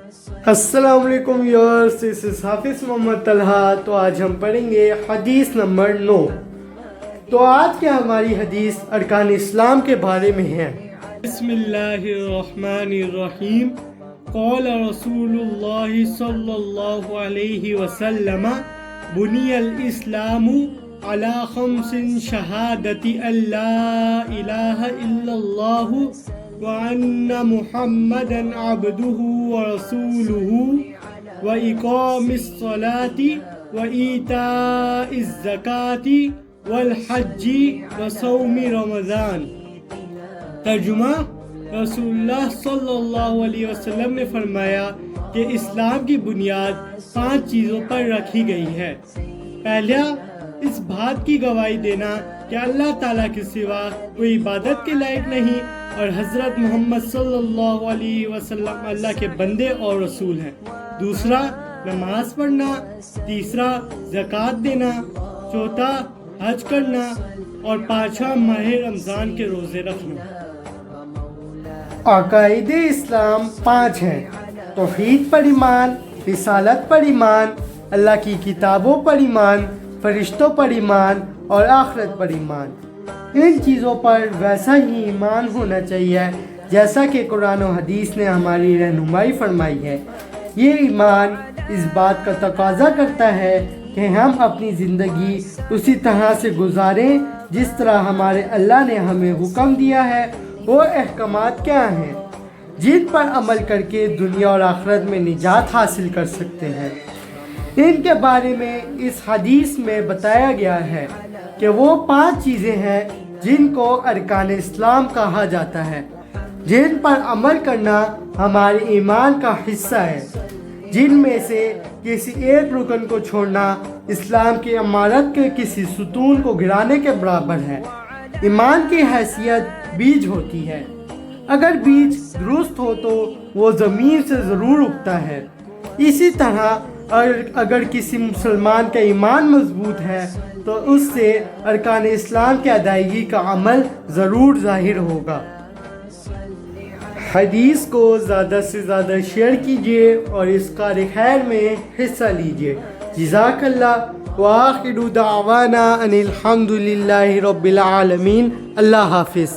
السلام علیکم ویورز، دس از حافظ محمد طلحہ۔ تو آج ہم پڑھیں گے حدیث نمبر 9۔ تو آج کی ہماری حدیث ارکان اسلام کے بارے میں ہے۔ بسم اللہ الرحمن الرحیم۔ قال رسول اللہ صلی اللہ علیہ وسلم بنی الاسلام علی خمس شہادت ان لا الہ الا اللہ وَأَنَّ مُحَمَّدًا عَبْدُهُ وَرَسُولُهُ وَإِقَامِ الصَّلَاةِ وَإِيتَاءِ الزَّكَاةِ وَالْحَجِّ وَصَوْمِ رمضان۔ ترجمہ: رسول اللہ صلی اللہ علیہ وسلم نے فرمایا کہ اسلام کی بنیاد 5 چیزوں پر رکھی گئی ہے۔ پہلا، اس بات کی گواہی دینا کہ اللہ تعالیٰ کے سوا کوئی عبادت کے لائق نہیں اور حضرت محمد صلی اللہ علیہ وسلم اللہ کے بندے اور رسول ہیں۔ دوسرا، نماز پڑھنا۔ تیسرا، زکوٰۃ دینا۔ چوتھا، حج کرنا۔ اور پانچواں، ماہ رمضان کے روزے رکھنا۔ عقائد اسلام 5 ہیں: توحید پر ایمان، رسالت پر ایمان، اللہ کی کتابوں پر ایمان، فرشتوں پر ایمان اور آخرت پر ایمان۔ ان چیزوں پر ویسا ہی ایمان ہونا چاہیے جیسا کہ قرآن و حدیث نے ہماری رہنمائی فرمائی ہے۔ یہ ایمان اس بات کا تقاضا کرتا ہے کہ ہم اپنی زندگی اسی طرح سے گزاریں جس طرح ہمارے اللہ نے ہمیں حکم دیا ہے۔ وہ احکامات کیا ہیں جن پر عمل کر کے دنیا اور آخرت میں نجات حاصل کر سکتے ہیں؟ ان کے بارے میں اس حدیث میں بتایا گیا ہے کہ وہ 5 چیزیں ہیں جن کو ارکان اسلام کہا جاتا ہے، جن پر عمل کرنا ہمارے ایمان کا حصہ ہے، جن میں سے کسی ایک رکن کو چھوڑنا اسلام کی عمارت کے کسی ستون کو گرانے کے برابر ہے۔ ایمان کی حیثیت بیج ہوتی ہے۔ اگر بیج درست ہو تو وہ زمین سے ضرور اگتا ہے۔ اسی طرح اگر کسی مسلمان کا ایمان مضبوط ہے تو اس سے ارکان اسلام کی ادائیگی کا عمل ضرور ظاہر ہوگا۔ حدیث کو زیادہ سے زیادہ شیئر کیجیے اور اس کار خیر میں حصہ لیجیے۔ جزاک اللہ، وآخر دعوانا ان الحمد للہ رب العالمین۔ اللہ حافظ۔